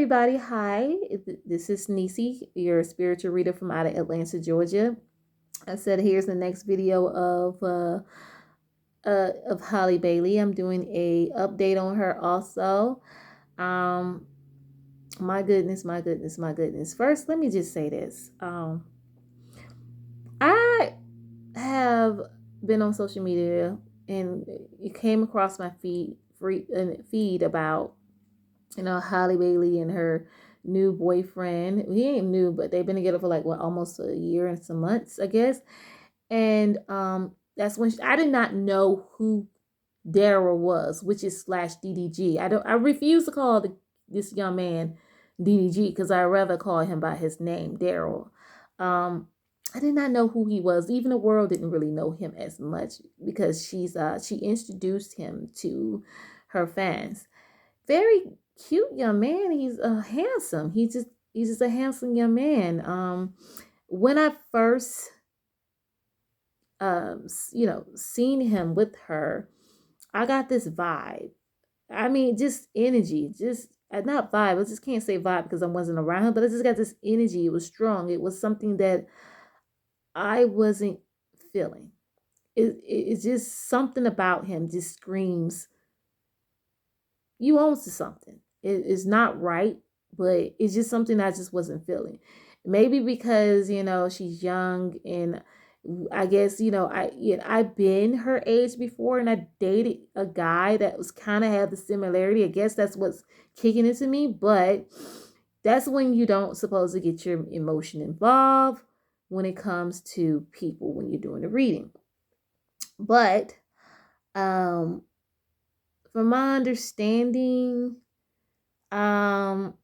everybody. Hi, this is Nisi, your spiritual reader from out of Atlanta, Georgia. I said here's the next video of Halle Bailey. I'm doing a update on her also. Um, my goodness, my goodness, my goodness. First, let me just say this. I have been on social media and it came across my feed about Halle Bailey and her new boyfriend. He ain't new, but they've been together for like almost a year and some months, I guess. And that's when I did not know who Daryl was, which is slash DDG. I refuse to call this young man DDG because I rather call him by his name, Daryl. I did not know who he was. Even the world didn't really know him as much because she introduced him to her fans. Very cute young man. He's handsome. He's just a handsome young man. When I first seen him with her, I got this vibe. I mean, just energy, just not vibe. I just can't say vibe because I wasn't around him, but I just got this energy. It was strong. It was something that I wasn't feeling. It's just something about him just screams you own to something. It's not right, but it's just something I just wasn't feeling. Maybe because she's young, and I guess I've been her age before, and I dated a guy that was kind of had the similarity. I guess that's what's kicking into me, but that's when you don't supposed to get your emotion involved when it comes to people when you're doing the reading. But um from my understanding, um,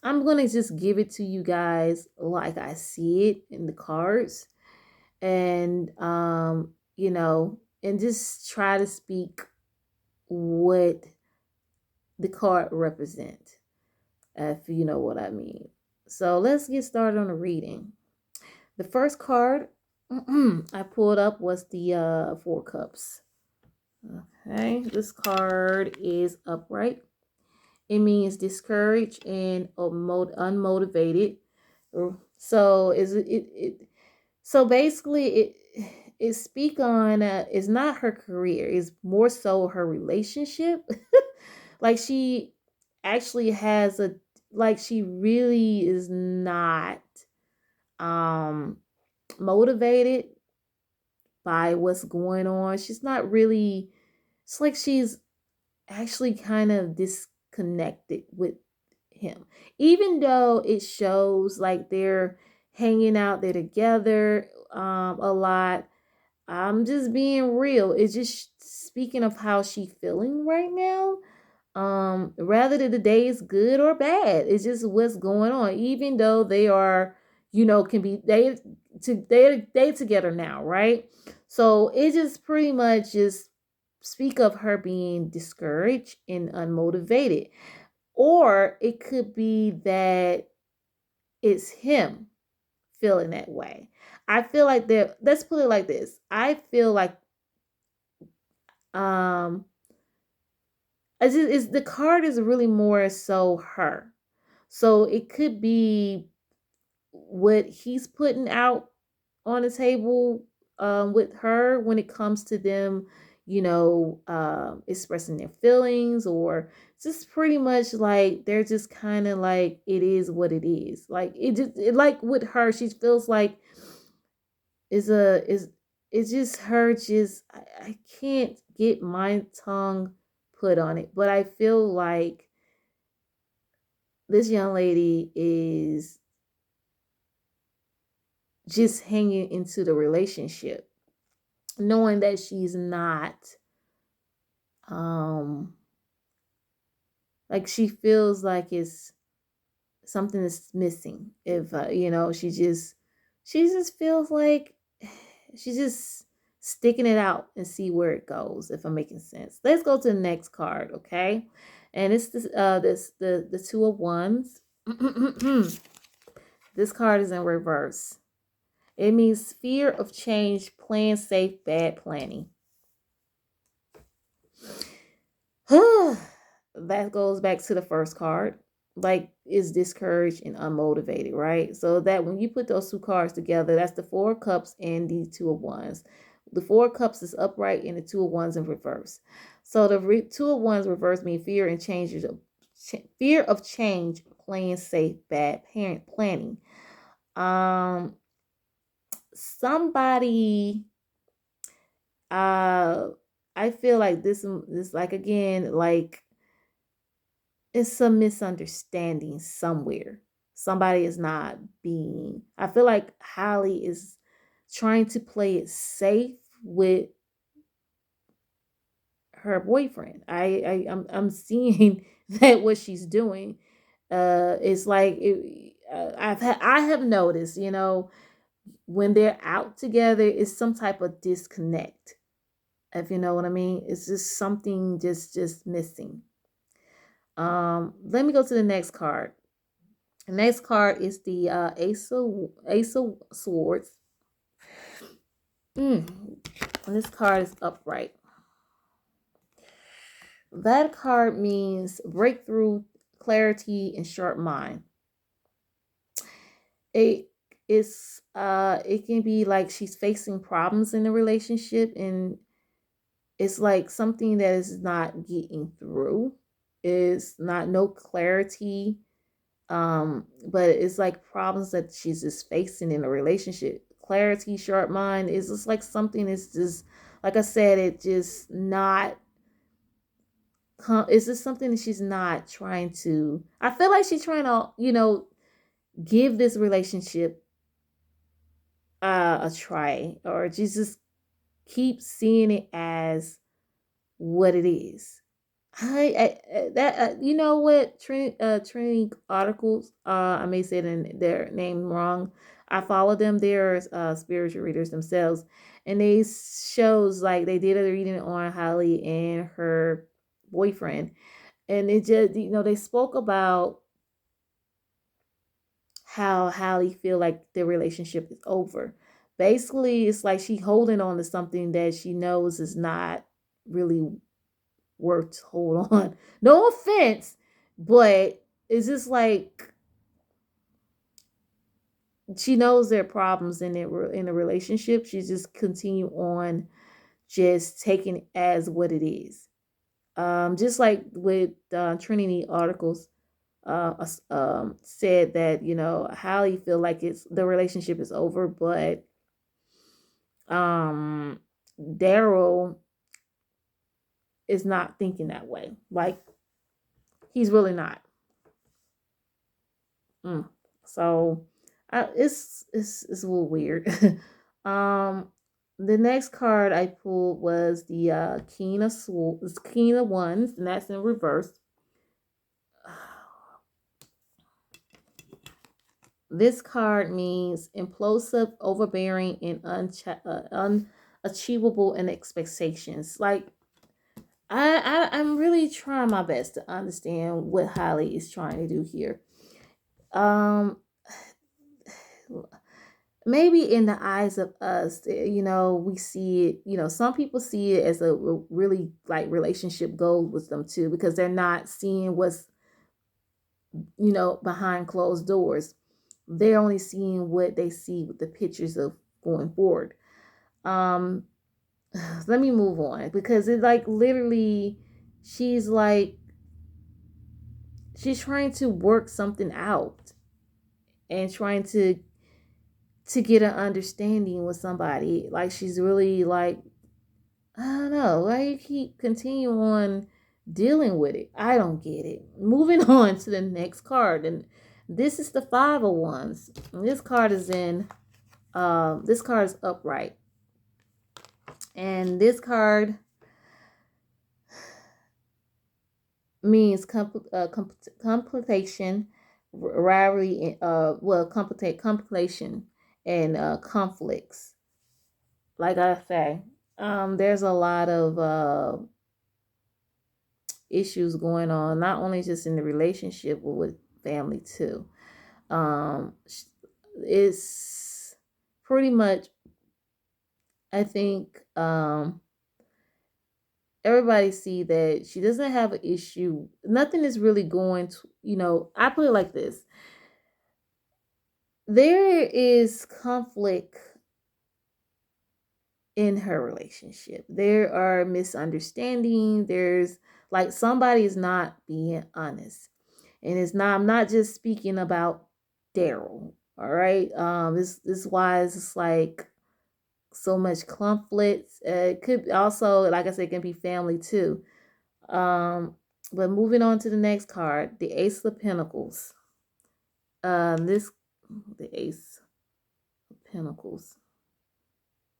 I'm gonna just give it to you guys like I see it in the cards, and and just try to speak what the card represent, if you know what I mean. So let's get started on the reading. The first card I pulled up was the Four Cups. Okay, this card is upright. It means discouraged and unmotivated. So is it so basically it speak on it's not her career, it's more so her relationship. Like she actually has a like she really is not um motivated by what's going on. She's not really, it's like she's actually kind of disconnected with him, even though it shows like they're hanging out there together a lot. I'm just being real. It's just speaking of how she feeling right now. Rather than the day is good or bad, it's just what's going on. Even though they are, can be they together now, right? So it just pretty much just speak of her being discouraged and unmotivated. Or it could be that it's him feeling that way. I feel like let's put it like this. I feel like um the card is really more so her. So it could be what he's putting out on the table with her when it comes to them, expressing their feelings, or just pretty much like they're just kind of like it is what it is. Like like with her, she feels like is it's just her. Just I can't get my tongue put on it, but I feel like this young lady is just hanging into the relationship, knowing that she's not um like she feels like it's something is missing. If she just feels like she's just sticking it out and see where it goes, if I'm making sense. Let's go to the next card, okay? And it's the Two of Wands. This card is in reverse. It means fear of change, playing safe, bad planning. That goes back to the first card. like is discouraged and unmotivated, right? So that when you put those two cards together, that's the Four of Cups and the Two of Wands. The Four of Cups is upright and the Two of Wands in reverse. So the Two of Wands reverse mean fear and changes, fear of change, playing safe, bad parent planning. Um, somebody, uh, I feel like this like again like it's some misunderstanding somewhere. Somebody is not being. I feel like Holly is trying to play it safe with her boyfriend. I'm seeing that what she's doing. It's like I have noticed, when they're out together, it's some type of disconnect. If you know what I mean, it's just something just missing. Let me go to the next card. The next card is the Ace of Swords. And this card is upright. That card means breakthrough, clarity, and sharp mind. It it can be like she's facing problems in the relationship, and it's like something that is not getting through. It's not no clarity, but it's like problems that she's just facing in a relationship. Clarity, sharp mind is just like something that's just, like I said, it just not it's just something that she's not trying to. I feel like she's trying to give this relationship a try, or just keep seeing it as what it is. That you know what, Trinity articles, I may say their name wrong. I follow them. They're spiritual readers themselves, and they shows like they did a reading on Holly and her boyfriend, and it just they spoke about how Holly feel like their relationship is over. Basically, it's like she holding on to something that she knows is not really worth to hold on. No offense, but it's just like she knows there are problems in the relationship. She just continue on just taking it as what it is. Just like with Trinity articles, said that how you feel like it's the relationship is over, but um, Daryl is not thinking that way. Like he's really not. Mm. So it's a little weird. um, the next card I pulled was the King of Wands, and that's in reverse. This card means implosive, overbearing, and unachievable in expectations. Like I'm really trying my best to understand what Holly is trying to do here. Um, maybe in the eyes of us, we see it. Some people see it as a really like relationship goal with them too, because they're not seeing what's behind closed doors. They're only seeing what they see with the pictures of going forward. Um, let me move on, because it like literally, she's like she's trying to work something out and trying to get an understanding with somebody. Like she's really like, I don't know why you keep continue on dealing with it. I don't get it. Moving on to the next card, and this is the Five of Wands. And this card is this card is upright, and this card means complication, rivalry, complication, and conflicts. Like I say, there's a lot of issues going on, not only just in the relationship, but with family too. Um, it's pretty much, I think, everybody see that she doesn't have an issue. Nothing is really going to, I put it like this. There is conflict in her relationship. There are misunderstandings. There's like somebody is not being honest. And I'm not just speaking about Daryl. All right. This is why it's like so much conflict. It could also, like I said, it can be family too. But moving on to the next card, the Ace of Pentacles. This the Ace of Pentacles.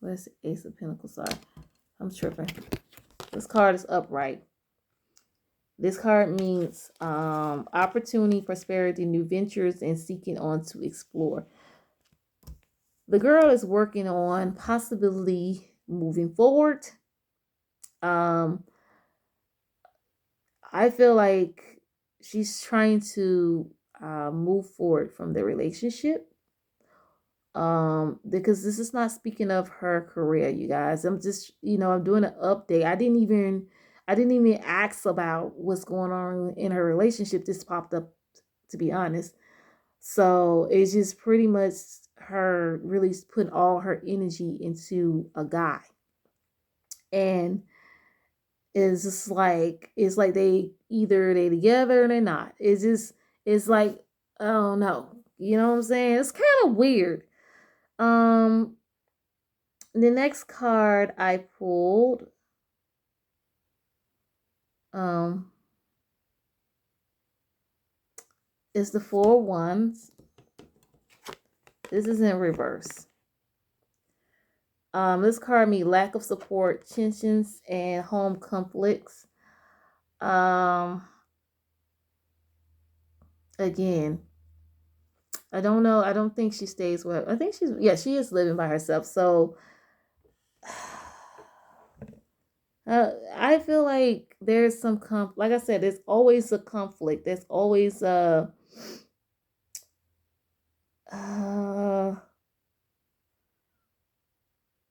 Where's the Ace of Pentacles? Sorry, I'm tripping. This card is upright. This card means opportunity, prosperity, new ventures, and seeking on to explore. The girl is working on possibility moving forward. I feel like she's trying to move forward from the relationship. Because this is not speaking of her career, you guys. I'm just, I'm doing an update. I didn't even ask about what's going on in her relationship. This popped up, to be honest. So it's just pretty much her really putting all her energy into a guy. And it's like they together or they're not. It's like, oh no. You know what I'm saying? It's kind of weird. Um the next card I pulled is the Four of Wands. This is in reverse. This card means lack of support, tensions, and home conflicts. Again, I don't know. I don't think she stays with. I think she is living by herself. So I feel like there's some like I said, there's always a conflict. There's always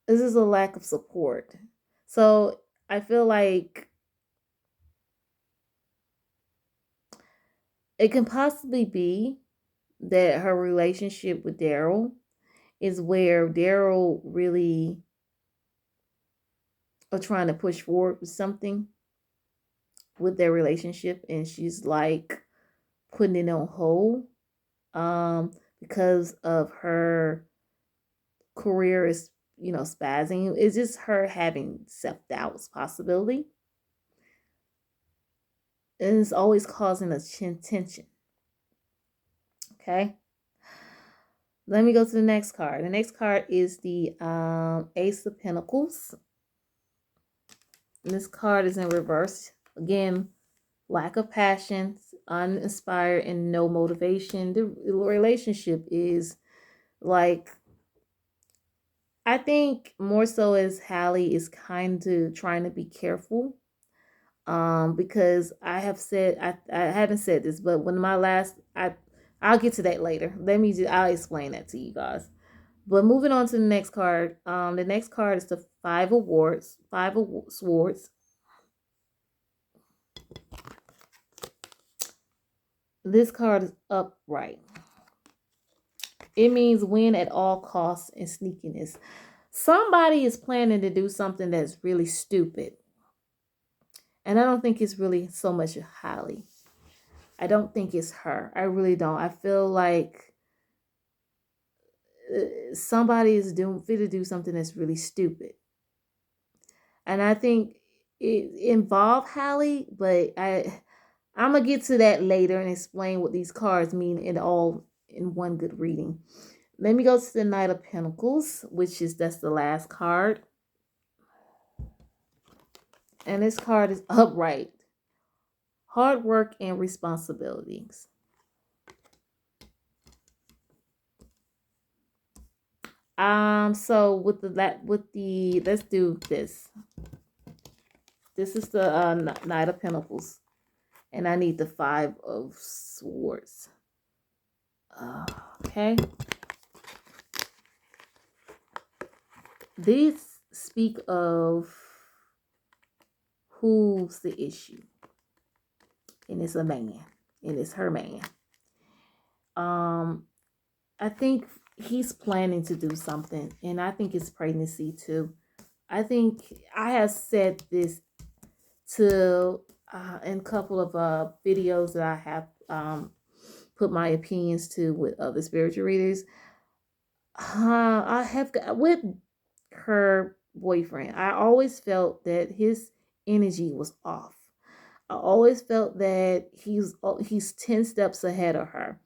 this is a lack of support. So I feel like it can possibly be that her relationship with Daryl is where Daryl really are trying to push forward with something with their relationship, and she's like putting it on hold because of her career is spazzing. It's just her having self-doubts possibility, and it's always causing a tension. Okay, let me go to the next card. The next card is the Ace of Pentacles. And this card is in reverse. Again, lack of passion, uninspired, and no motivation. The relationship is like, I think more so as Halle is kind of trying to be careful. Because I haven't said this, but when I'll get to that later. I'll explain that to you guys. But moving on to the next card. The next card is the Five of Swords. This card is upright. It means win at all costs and sneakiness. Somebody is planning to do something that's really stupid. And I don't think it's really so much Halle. I don't think it's her. I really don't. I feel like somebody is fit to do something that's really stupid. And I think it involved Halle, but I'm gonna get to that later and explain what these cards mean in one good reading. Let me go to the Knight of Pentacles, that's the last card. And this card is upright. Hard work and responsibilities. So let's do this. This is the Knight of Pentacles. And I need the Five of Swords. Okay. These speak of who's the issue. And it's a man. And it's her man. I think he's planning to do something. And I think it's pregnancy too. I think I have said this to in a couple of videos that I have put my opinions to with other spiritual readers. I have got with her boyfriend. I always felt that his energy was off. I always felt that he's 10 steps ahead of her.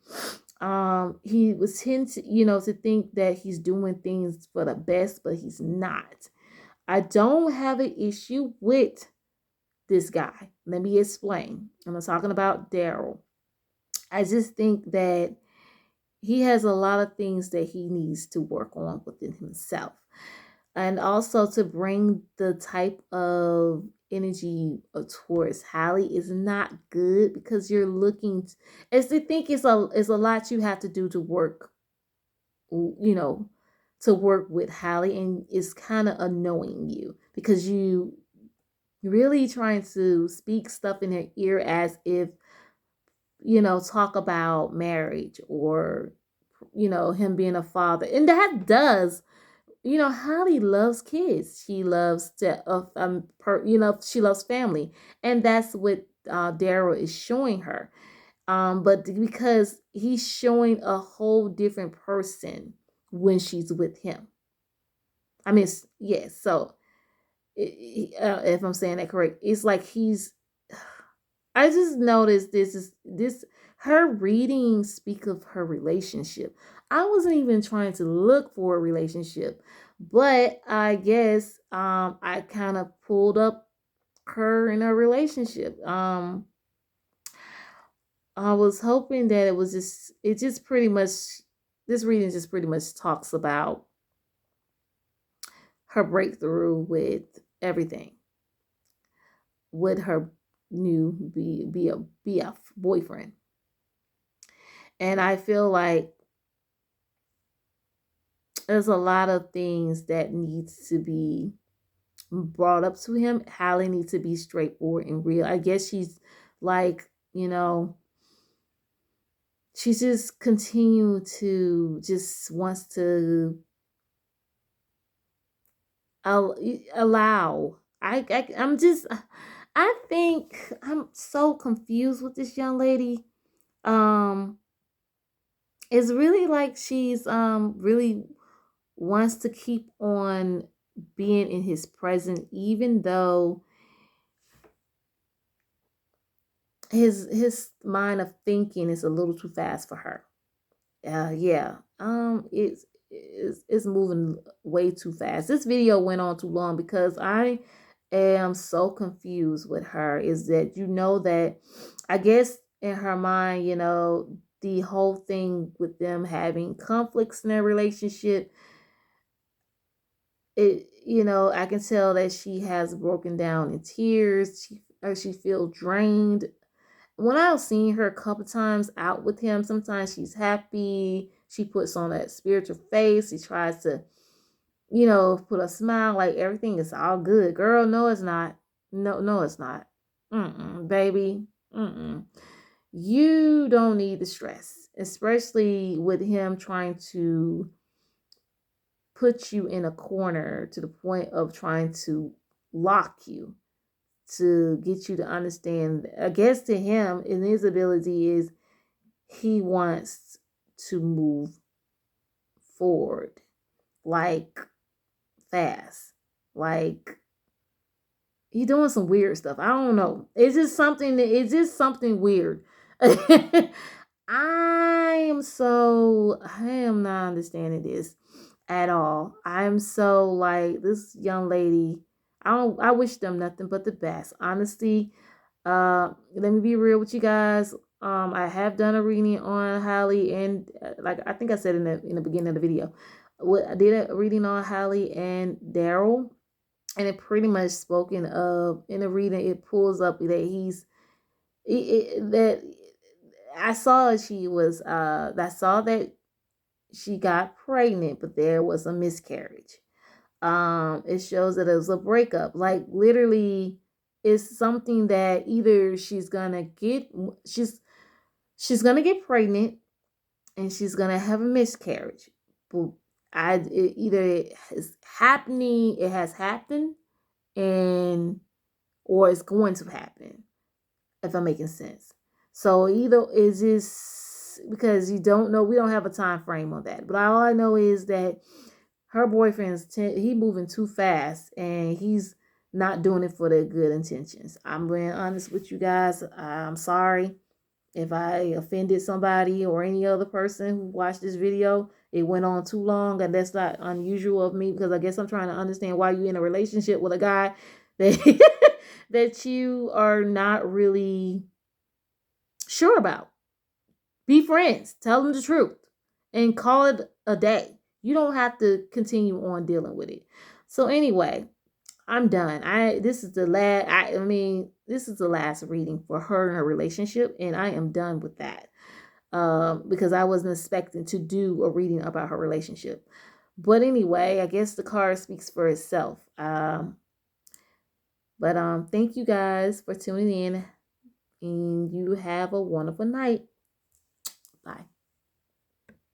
He was tend to, to think that he's doing things for the best, but he's not. I don't have an issue with this guy. Let me explain. I'm talking about Daryl. I just think that he has a lot of things that he needs to work on within himself. And also to bring the type of energy towards Halle is not good because you're looking as they think it's a lot you have to do to work, to work with Halle, and it's kind of annoying you because you really trying to speak stuff in her ear as if, talk about marriage or, him being a father. And that does, Halle loves kids. She loves she loves family. And that's what Daryl is showing her. But because he's showing a whole different person when she's with him. I mean, yes. So if I'm saying that correct, it's like I just noticed this her readings speak of her relationship. I wasn't even trying to look for a relationship, but I guess I kind of pulled up her in a relationship. I was hoping that it just pretty much, this reading just pretty much talks about her breakthrough with everything, with her new BF boyfriend. And I feel like there's a lot of things that needs to be brought up to him. Halle needs to be straightforward and real. I guess she's like, she just continue to just wants to allow. I think I'm so confused with this young lady. It's really like she's really wants to keep on being in his presence, even though his mind of thinking is a little too fast for her. Yeah. It's moving way too fast. This video went on too long because I am so confused with her. Is that that I guess in her mind, the whole thing with them having conflicts in their relationship, I can tell that she has broken down in tears. She feels drained. When I've seen her a couple times out with him, sometimes she's happy. She puts on that spiritual face. She tries to, put a smile like everything is all good. Girl, no, it's not. No, it's not. Baby. You don't need the stress, especially with him trying to put you in a corner to the point of trying to lock you, to get you to understand. I guess to him, in his ability is he wants to move forward, like fast, like he doing some weird stuff. I don't know. It's just something weird. I am not understanding this at all. I'm so like this young lady. I wish them nothing but the best. Honestly, let me be real with you guys. I have done a reading on Halle, and like I think I said in the beginning of the video, I did a reading on Halle and Daryl, and it pretty much spoken of in the reading. It pulls up that that I saw that she got pregnant, but there was a miscarriage. It shows that it was a breakup. Like literally, it's something that either she's gonna get pregnant and she's gonna have a miscarriage. But either it is happening, it has happened, and or it's going to happen. If I'm making sense. So either is this because you don't know, we don't have a time frame on that. But all I know is that her he moving too fast and he's not doing it for the good intentions. I'm being honest with you guys. I'm sorry if I offended somebody or any other person who watched this video. It went on too long, and that's not unusual of me because I guess I'm trying to understand why you're in a relationship with a guy that that you are not really sure about. Be friends. Tell them the truth and call it a day. You don't have to continue on dealing with it. So anyway, I'm done. This is the last. I mean, this is the last reading for her and her relationship, and I am done with that. Because I wasn't expecting to do a reading about her relationship. But anyway, I guess the card speaks for itself. But thank you guys for tuning in, and you have a wonderful night. Bye.